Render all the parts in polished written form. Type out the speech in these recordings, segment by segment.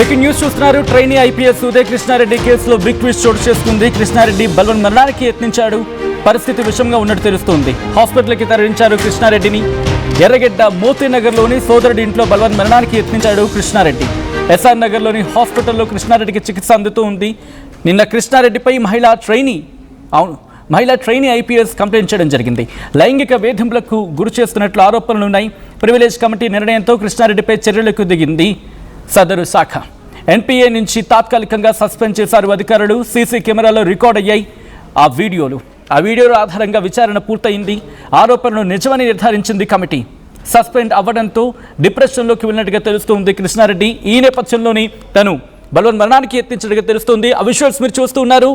Breaking news చూస్తున్నారు. Trainee IPS Uday Krishna Reddy కేసులో big twist చోటు చేసుకుంది. కృష్ణారెడ్డి బలవన్ మరణానికి యత్నించాడు. పరిస్థితి విషమంగా ఉన్నట్టు తెలుస్తోంది. హాస్పిటల్కి తరలించారు కృష్ణారెడ్డిని. ఎర్రగడ్డ మోతీనగర్లోని సోదరుడి ఇంట్లో బలవన్ మరణానికి యత్నించాడు కృష్ణారెడ్డి. ఎస్ఆర్ నగర్లోని హాస్పిటల్లో కృష్ణారెడ్డికి చికిత్స అందుతూ ఉంది. నిన్న కృష్ణారెడ్డిపై మహిళా ట్రైనీ ఐపీఎస్ కంప్లైంట్ చేయడం జరిగింది. లైంగిక వేధింపులకు గురి చేస్తున్నట్లు ఆరోపణలున్నాయి. ప్రివిలేజ్ కమిటీ నిర్ణయంతో కృష్ణారెడ్డిపై చర్యలకు దిగింది సదరు శాఖ. ఎన్పీఏ నుంచి తాత్కాలికంగా సస్పెండ్ చేశారు అధికారులు. సీసీ కెమెరాలో రికార్డ్ అయ్యాయి ఆ వీడియోల ఆధారంగా విచారణ పూర్తయింది. ఆరోపణలు నిజమని నిర్ధారించింది కమిటీ. సస్పెండ్ అవ్వడంతో డిప్రెషన్లోకి వెళ్ళినట్టుగా తెలుస్తుంది కృష్ణారెడ్డి. ఈ నేపథ్యంలోని తను బలవన్ మరణానికి యత్నించినట్టుగా తెలుస్తుంది. ఆ విజువల్స్ మీరు చూస్తూ ఉన్నారు.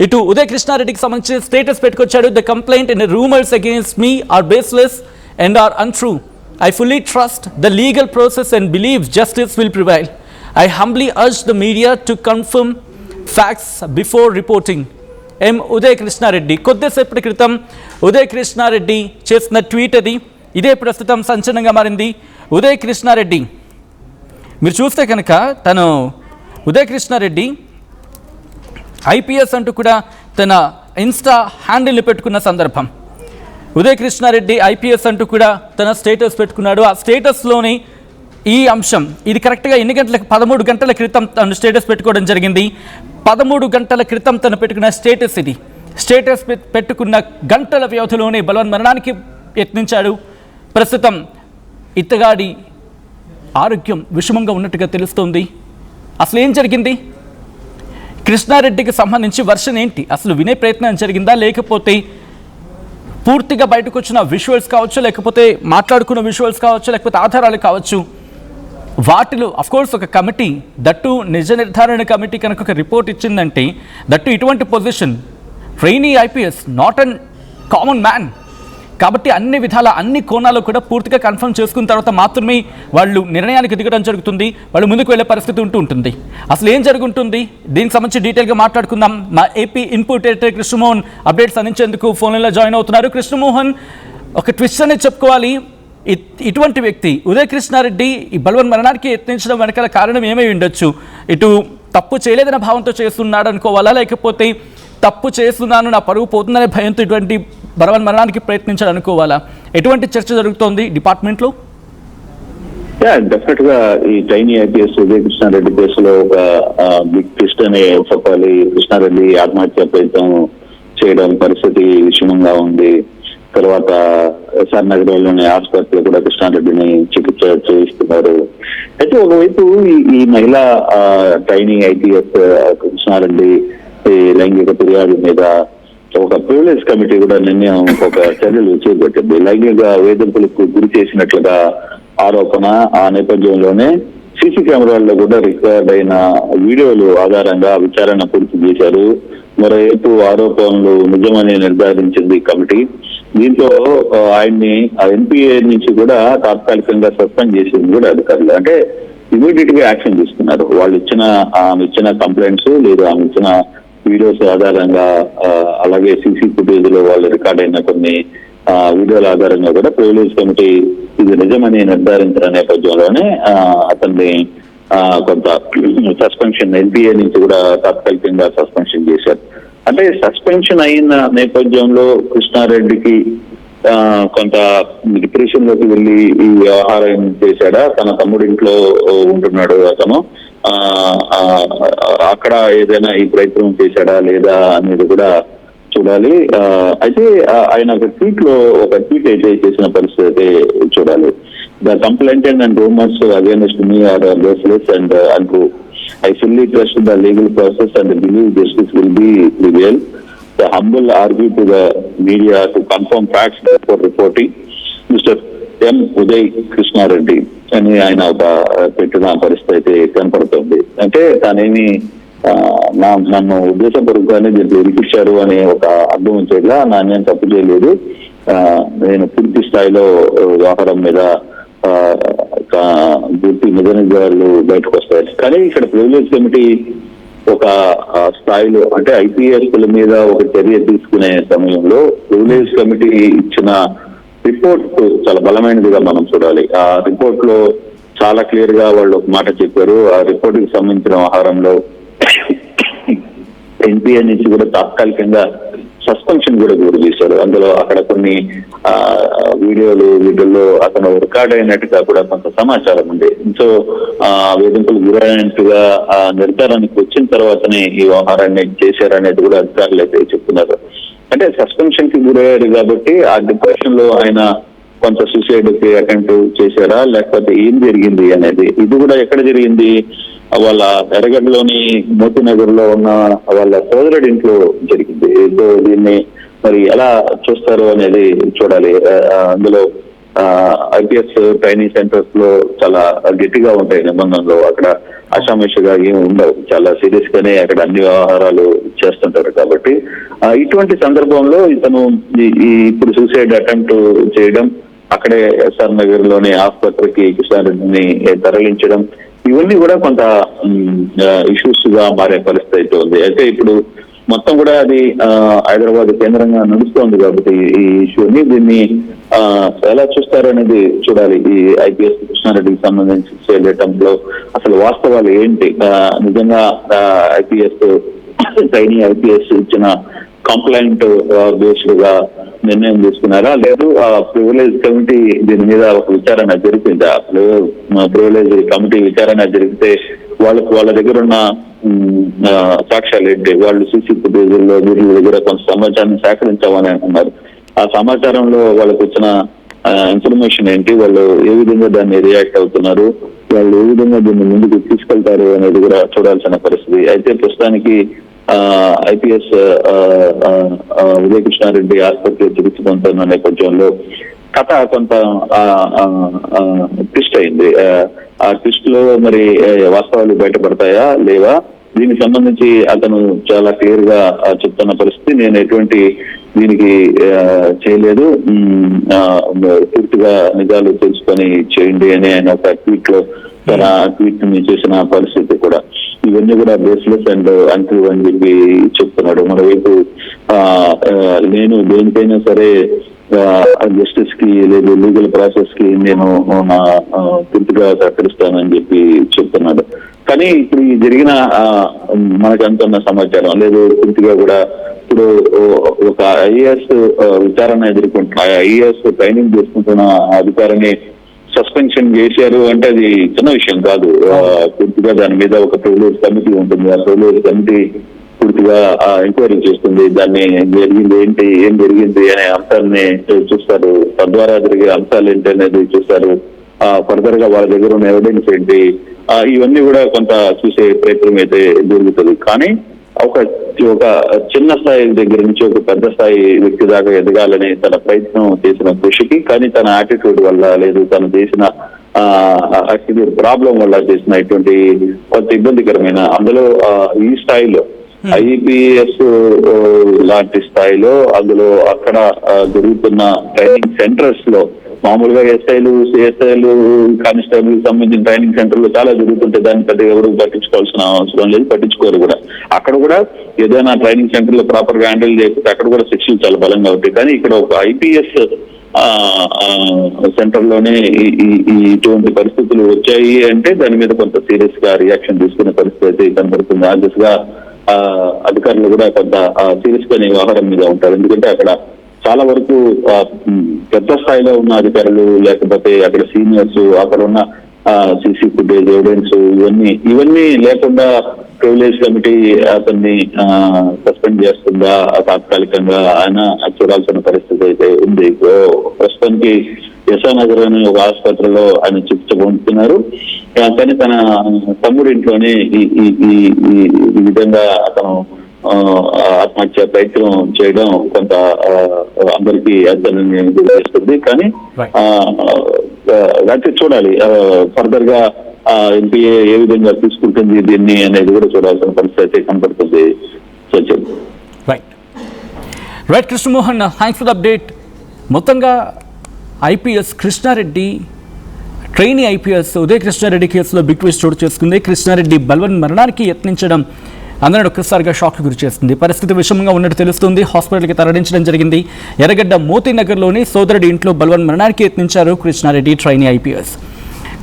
ఇటు ఉదయ్ కృష్ణారెడ్డికి సంబంధించి స్టేటస్ పెట్టుకొచ్చాడు. The complaint and rumours against me are baseless and are untrue. I fully trust the legal process and believe justice will prevail. I humbly urge the media to confirm facts before reporting. Uday Krishna Reddy కొద్దిసేపటి క్రితం ఉదయ్ కృష్ణారెడ్డి చేసిన tweet అది. ఇదే ప్రస్తుతం సంచలనంగా మారింది. ఉదయ్ కృష్ణారెడ్డి మీరు చూస్తే కనుక తను ఉదయ్ కృష్ణారెడ్డి ఐపీఎస్ అంటూ కూడా తన ఇన్స్టా హ్యాండిల్ని పెట్టుకున్న సందర్భం. ఉదయ్ కృష్ణారెడ్డి ఐపీఎస్ అంటూ కూడా తన స్టేటస్ పెట్టుకున్నాడు. ఆ స్టేటస్లోని ఈ అంశం ఇది కరెక్ట్గా 13 గంటల క్రితం తను స్టేటస్ పెట్టుకోవడం జరిగింది. 13 గంటల క్రితం తను పెట్టుకున్న స్టేటస్ ఇది. స్టేటస్ పెట్టుకున్న గంటల వ్యవధిలోనే బలవన్ మరణానికి యత్నించాడు. ప్రస్తుతం ఇతగాడి ఆరోగ్యం విషమంగా ఉన్నట్టుగా తెలుస్తోంది. అసలు ఏం జరిగింది? కృష్ణారెడ్డికి సంబంధించి వర్షన్ ఏంటి? అసలు వినే ప్రయత్నం జరిగిందా, లేకపోతే పూర్తిగా బయటకు వచ్చిన విజువల్స్ కావచ్చు, లేకపోతే మాట్లాడుకున్న విజువల్స్ కావచ్చు, లేకపోతే ఆధారాలు కావచ్చు, వాటిలో అఫ్కోర్స్ ఒక కమిటీ దట్టు నిజ నిర్ధారణ కమిటీ కనుక ఒక రిపోర్ట్ ఇచ్చిందంటే దట్టు ఇటువంటి position trainee IPS not an common man కాబట్టి అన్ని విధాల అన్ని కోణాలు కూడా పూర్తిగా కన్ఫర్మ్ చేసుకున్న తర్వాత మాత్రమే వాళ్ళు నిర్ణయానికి దిగడం జరుగుతుంది. వాళ్ళు ముందుకు వెళ్ళే పరిస్థితి ఉంటుంది. అసలు ఏం జరుగుతుంది దీనికి సంబంధించి డీటెయిల్గా మాట్లాడుకుందాం. మా AP input editor Krishnamohan updates అందించేందుకు ఫోన్లో జాయిన్ అవుతున్నారు. కృష్ణమోహన్, ఒక ట్విస్ట్ అనేది చెప్పుకోవాలి. ఇటువంటి వ్యక్తి ఉదయ్ కృష్ణారెడ్డి ఈ బలవన్ మరణానికి యత్నించడం వెనకాల కారణం ఏమై ఉండొచ్చు? ఇటు తప్పు చేయలేదన్న భావంతో చేస్తున్నాడు అనుకోవాలా, లేకపోతే తప్పు చేస్తున్నాను నా పరువు పోతుందనే భయంతో ఇటువంటి బలవన్ మరణానికి ప్రయత్నించాడు అనుకోవాలా? ఎటువంటి చర్చ జరుగుతోంది డిపార్ట్మెంట్లో? డెఫినెట్ గా ఈ ట్రైనీ ఐపీఎస్ ఉదయ్ కృష్ణారెడ్డి కేసులో ఒక బిగ్ ట్విస్ట్ అనే చెప్పాలి. కృష్ణారెడ్డి ఆత్మహత్య ప్రయత్నం చేయడం పరిస్థితి విషమంగా ఉంది. తర్వాత ఎస్ఆర్ నగర్లోని ఆసుపత్రిలో కూడా కృష్ణారెడ్డిని చికిత్స చేయిస్తున్నారు. అయితే ఒకవైపు ఈ మహిళా ట్రైనీ ఐపీఎస్ కృష్ణారెడ్డి లైంగిక ఫిర్యాదు మీద ఒక ప్రివిలేజ్ కమిటీ కూడా నిర్ణయం ఒక చర్యలు చేపట్టింది. లైంగిక వేధింపులకు గురి చేసినట్లుగా ఆరోపణ. ఆ నేపథ్యంలోనే సీసీ కెమెరాల్లో కూడా రికార్డ్ అయిన వీడియోలు ఆధారంగా విచారణ పూర్తి చేశారు. మరోవైపు ఆరోపణలు నిజమని నిర్ధారించింది కమిటీ. దీంతో ఆయన్ని ఎన్పీఏ నుంచి కూడా తాత్కాలికంగా సస్పెండ్ చేసింది కూడా అధికారులు. అంటే ఇమీడియట్ గా యాక్షన్ తీసుకున్నారు. వాళ్ళు ఆమె ఇచ్చిన కంప్లైంట్స్ లేదా ఆమె ఇచ్చిన వీడియోస్ ఆధారంగా, అలాగే సీసీ ఫుటేజ్ లో వాళ్ళు రికార్డ్ అయిన కొన్ని వీడియోల ఆధారంగా కూడా ప్రివిలేజ్ కమిటీ ఇది నిజమని నిర్ధారించిన నేపథ్యంలోనే అతన్ని కొంత సస్పెన్షన్ ఎన్పీఏ నుంచి కూడా తాత్కాలికంగా సస్పెన్షన్ చేశారు. అంటే సస్పెన్షన్ అయిన నేపథ్యంలో కృష్ణారెడ్డికి కొంత డిప్రెషన్ లోకి వెళ్ళి ఈ వ్యవహారం చేశాడా, తన తమ్ముడింట్లో ఉంటున్నాడు అతను, అక్కడ ఏదైనా ఈ ప్రయత్నం చేశాడా లేదా అనేది కూడా చూడాలి. అయితే ఆయన ఒక ట్వీట్ అయితే చేసిన పరిస్థితి అయితే చూడాలి. The complaint and rumours against me are baseless and untrue. I fully trust the legal process and believe justice will be prevail. The humble argue to the media to confirm facts before reporting. Mr. Uday Krishna Reddy అని ఆయన ఒక పెట్టిన పరిస్థితి అయితే కనపడుతుంది. అంటే తానేమి నన్ను ఉద్దేశపూర్వకంగానే దీంట్లో ఇరికిచ్చారు అనే ఒక అర్థం వచ్చేలా నేను తప్పు చేయలేదు, నేను పూర్తి స్థాయిలో వ్యవహారం మీద పూర్తి నిజ నిజాలు బయటకు వస్తాయి. కానీ ఇక్కడ ప్రివిలేజ్ కమిటీ ఒక స్థాయిలో అంటే ఐపీఎస్ల మీద ఒక చర్య తీసుకునే సమయంలో ప్రివిలేజ్ కమిటీ ఇచ్చిన రిపోర్ట్ చాలా బలమైనదిగా మనం చూడాలి. ఆ రిపోర్ట్ లో చాలా క్లియర్ గా వాళ్ళు ఒక మాట చెప్పారు. ఆ రిపోర్ట్ కి సంబంధించిన ఆహారంలో ఎన్పిఏ నుంచి కూడా తాత్కాలికంగా సస్పెన్షన్ కూడా గురి చేశారు. అందులో అక్కడ కొన్ని వీడియోలు వీటిల్లో అతను రికార్డ్ అయినట్టుగా కూడా కొంత సమాచారం ఉంది. సో వేధింపులు గురైనట్టుగా నిర్ధారణకు వచ్చిన తర్వాతనే ఈ వ్యవహారాన్ని చేశారనేది కూడా అధికారులు అయితే చెప్తున్నారు. అంటే సస్పెన్షన్ కి గురయ్యారు కాబట్టి ఆ డిప్రెషన్ లో ఆయన కొంత సూసైడ్ కి అటెంప్ట్ చేశారా, లేకపోతే ఏం జరిగింది అనేది. ఇది కూడా ఎక్కడ జరిగింది, వాళ్ళ ఎర్రగడ్డలోని మోతీనగర్ లో ఉన్న వాళ్ళ సోదరుడి ఇంట్లో జరిగింది. దీన్ని మరి ఎలా చూస్తారు అనేది చూడాలి. అందులో ఐపీఎస్ ట్రైనింగ్ సెంటర్స్ లో చాలా గట్టిగా ఉంటాయి నిబంధనలు. అక్కడ ఆషామాషిగా ఏమి ఉండవు, చాలా సీరియస్ గానే అక్కడ అన్ని వ్యవహారాలు చేస్తుంటారు. కాబట్టి ఇటువంటి సందర్భంలో ఇతను ఇప్పుడు సూసైడ్ అటెంప్ట్ చేయడం, అక్కడే ఎస్ఆర్ నగర్ లోని ఆసుపత్రికి కృష్ణారెడ్డిని తరలించడం, ఇవన్నీ కూడా కొంత ఇష్యూస్ గా మారే పరిస్థితి అయితే ఉంది. అయితే ఇప్పుడు మొత్తం కూడా అది హైదరాబాద్ కేంద్రంగా నడుస్తోంది కాబట్టి ఈ ఇష్యూని దీన్ని ఎలా చూస్తారు అనేది చూడాలి. ఈ ఐపీఎస్ కృష్ణారెడ్డికి సంబంధించి చేయటంలో అసలు వాస్తవాలు ఏంటి, నిజంగా ఐపీఎస్ ట్రైనింగ్ ఐపీఎస్ ఇచ్చిన కంప్లైంట్ బేస్డ్ గా నిర్ణయం తీసుకున్నారా, లేదు ప్రివిలేజ్ కమిటీ దీని మీద ఒక విచారణ జరిపిందా? ప్రివిలేజ్ కమిటీ విచారణ జరిగితే వాళ్ళ దగ్గర ఉన్న సాక్ష్యాలు ఏంటి, వాళ్ళు సీసీ ఫుటేజీల్లో వీళ్ళ దగ్గర కొంత సమాచారాన్ని సేకరించామని అంటున్నారు. ఆ సమాచారంలో వాళ్ళకు వచ్చిన ఇన్ఫర్మేషన్ ఏంటి, వాళ్ళు ఏ విధంగా దాన్ని రియాక్ట్ అవుతున్నారు, వాళ్ళు ఏ విధంగా దీన్ని ముందుకు తీసుకెళ్తారు అనేది కూడా చూడాల్సిన పరిస్థితి. అయితే ప్రస్తుతానికి ఐపీఎస్ ఉదయ కృష్ణారెడ్డి ఆసుపత్రి చికిత్స పొందుతున్న నేపథ్యంలో కథ కొంత ట్విస్ట్ అయింది. ఆ ట్విస్ట్ లో మరి వాస్తవాలు బయటపడతాయా లేవా, దీనికి సంబంధించి అతను చాలా క్లియర్ గా చెప్తున్న పరిస్థితి, నేను ఎటువంటి దీనికి చేయలేదు, పూర్తిగా నిజాలు తెలుసుకొని చేయండి అని ఆయన ఒక ట్వీట్ లో తన ట్వీట్ ని చేసిన పరిస్థితి కూడా. ఇవన్నీ కూడా బేస్లెస్ అండ్ అంటూ అని చెప్పి చెప్తున్నాడు. మరోవైపు నేను దేనికైనా సరే జస్టిస్ కి లేదు లీగల్ ప్రాసెస్ కి నేను పూర్తిగా సహకరిస్తానని చెప్పి చెప్తున్నాడు. కానీ ఇప్పుడు ఈ జరిగిన మనకు అంటున్న సమాచారం లేదు, పూర్తిగా కూడా ఇప్పుడు ఒక ఐఏఎస్ విచారణ ఎదుర్కొంటున్న ఐఏఎస్ ట్రైనింగ్ చేసుకుంటున్న అధికారిని సస్పెన్షన్ చేశారు అంటే అది చిన్న విషయం కాదు. పూర్తిగా దాని మీద ఒక ప్రివిలేజ్ కమిటీ ఉంటుంది. ఆ ప్రివిలేజ్ కమిటీ పూర్తిగా ఎంక్వైరీ చేస్తుంది. దాన్ని జరిగింది ఏంటి, ఏం జరిగింది అనే అంశాలని చూస్తారు. తద్వారా జరిగే అంశాలు ఏంటి అనేది చూస్తారు. ఫర్దర్ గా వాళ్ళ దగ్గర ఉన్న ఎవిడెన్స్ ఏంటి, ఇవన్నీ కూడా కొంత చూసే ప్రయత్నం అయితే జరుగుతుంది. కానీ ఒక చిన్న స్థాయి దగ్గర నుంచి ఒక పెద్ద స్థాయి వ్యక్తి దాకా ఎదగాలని తన ప్రయత్నం చేసిన కృషికి, కానీ తన యాటిట్యూడ్ వల్ల లేదు తను చేసిన ప్రాబ్లం వల్ల చేసిన ఇటువంటి కొంత ఇబ్బందికరమైన అందులో ఈ స్థాయిలో ఐపీఎస్ లాంటి స్థాయిలో అందులో అక్కడ జరుగుతున్న ట్రైనింగ్ సెంటర్స్ లో మామూలుగా ఎస్ఐలు సిఎస్ఐలు కానిస్టేబుల్ సంబంధించిన ట్రైనింగ్ సెంటర్ లో చాలా జరుగుతుంటే దాన్ని పెద్దగా ఎవరు పట్టించుకోవాల్సిన అవసరం లేదు, పట్టించుకోరు కూడా. అక్కడ కూడా ఏదైనా ట్రైనింగ్ సెంటర్ లో ప్రాపర్ గా హ్యాండిల్ చేయకపోతే అక్కడ కూడా శిక్షలు చాలా బలంగా ఉంటాయి. కానీ ఇక్కడ ఒక ఐపీఎస్ సెంటర్ లోనే ఇటువంటి పరిస్థితులు వచ్చాయి అంటే దాని మీద కొంత సీరియస్ గా రియాక్షన్ తీసుకునే పరిస్థితి అయితే కనబడుతుంది. ఆ దిశగా అధికారులు కూడా కొంత సీరియస్ గా వ్యవహారం మీద ఉంటారు. ఎందుకంటే అక్కడ చాలా వరకు పెద్ద స్థాయిలో ఉన్న అధికారులు లేకపోతే అక్కడ సీనియర్స్, అక్కడ ఉన్న సీసీ ఫుటేజ్ ఎవిడెన్స్ ఇవన్నీ లేకుండా ప్రివిలేజ్ కమిటీ అతన్ని సస్పెండ్ చేస్తుందా తాత్కాలికంగా ఆయన చూడాల్సిన పరిస్థితి అయితే ఉంది. ప్రస్తుతానికి యశానగర్ అనే ఒక ఆసుపత్రిలో ఆయన చికిత్స పొందుతున్నారు. కానీ తన తమ్ముడి ఇంట్లోనే ఈ విధంగా అతను ఆత్మహత్య ప్రయత్నం చేయడం కొంత అందరికీ అర్థాన్ని చేస్తుంది. కానీ అయితే చూడాలి ఫర్దర్ గా ఎన్పిఏ ఏ విధంగా తీసుకుంటుంది దీన్ని అనేది కూడా చూడాల్సిన పరిస్థితి అయితే కనపడుతుంది. Satyam. Right Krishnamohan, thanks for the update. మొత్తంగా IPS Krishna Reddy trainee IPS Udaya Krishna Reddy కేసులో బిగ్ ట్విస్ట్ చోటు చేసుకుంది. కృష్ణారెడ్డి బల్వన్ మరణానికి యత్నించడం అందరిని ఒక్కసారిగా షాక్కి గురి చేస్తుంది. పరిస్థితి విషమంగా ఉన్నట్టు తెలుస్తుంది. హాస్పిటల్కి తరలించడం జరిగింది. ఎర్రగడ్డ మోతీనగర్లోని సోదరుడి ఇంట్లో బల్వన్ మరణానికి యత్నించారు కృష్ణారెడ్డి ట్రైనీ ఐపీఎస్.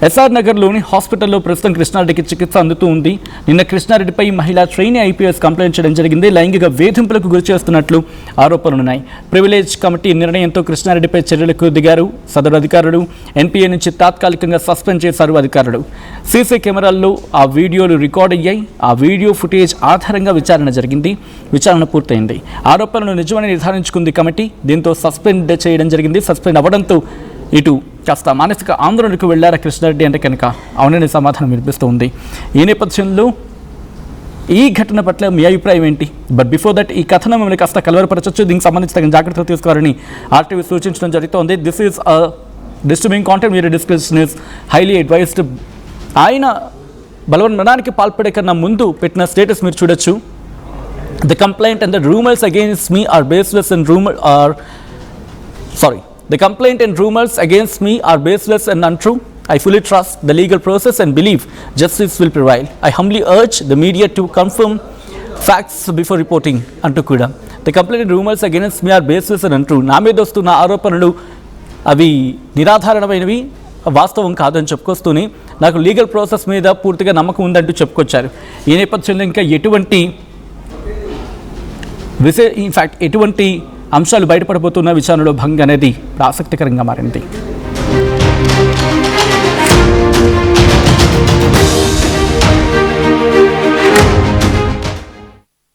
ఎస్ఆర్ నగర్లోని హాస్పిటల్లో ప్రస్తుతం కృష్ణారెడ్డికి చికిత్స అందుతూ ఉంది. నిన్న కృష్ణారెడ్డిపై మహిళా ట్రైనీ ఐపీఎస్ కంప్లైంట్ చేయడం జరిగింది. లైంగిక వేధింపులకు గురి చేస్తున్నట్లు ఆరోపణలున్నాయి. ప్రివిలేజ్ కమిటీ నిర్ణయంతో కృష్ణారెడ్డిపై చర్యలకు దిగారు సదరు అధికారులు. ఎన్పీఏ నుంచి తాత్కాలికంగా సస్పెండ్ చేశారు అధికారులు. సీసీ కెమెరాల్లో ఆ వీడియోలు రికార్డ్ అయ్యాయి. ఆ వీడియో ఫుటేజ్ ఆధారంగా విచారణ జరిగింది. విచారణ పూర్తయింది. ఆరోపణలు నిజమని నిర్ధారించుకుంది కమిటీ. దీంతో సస్పెండ్ చేయడం జరిగింది. సస్పెండ్ అవ్వడంతో ఇటు కాస్త మానసిక ఆందోళనకు వెళ్లారా కృష్ణారెడ్డి అంటే కనుక అవుననే సమాధానం వినిపిస్తూ ఉంది. ఈ నేపథ్యంలో ఈ ఘటన పట్ల మీ అభిప్రాయం ఏంటి? బట్ బిఫోర్ దట్ ఈ కథనం మిమ్మల్ని కాస్త కలవరపరచవచ్చు. దీనికి సంబంధించి తగిన జాగ్రత్తలు తీసుకోవాలని ఆర్టీవీ సూచించడం జరుగుతోంది. This is disturbing content. మీరు డిస్కషన్ ఇస్ హైలీ అడ్వైజ్డ్. ఆయన బలవన్మరణానికి పాల్పడే కన్నా ముందు పెట్టిన స్టేటస్ మీరు చూడొచ్చు. The complaint and the rumors against me are baseless and the complaint and rumors against me are baseless and untrue. I fully trust the legal process and believe justice will prevail. I humbly urge the media to confirm facts before reporting. అంటూ కూడా the complaint and rumors against me are baseless and untrue. నా మీద వస్తున్న ఆరోపణలు అవి నిరాధారణమైనవి, వాస్తవం కాదని చెప్పుకొస్తూనే నాకు లీగల్ ప్రాసెస్ మీద పూర్తిగా నమ్మకం ఉందంటూ చెప్పుకొచ్చారు. ఈ నేపథ్యంలో ఇంకా ఎటువంటి అంశాలు బయటపడబోతున్న విచారణలో భంగం అనేది ఆసక్తికరంగా మారింది.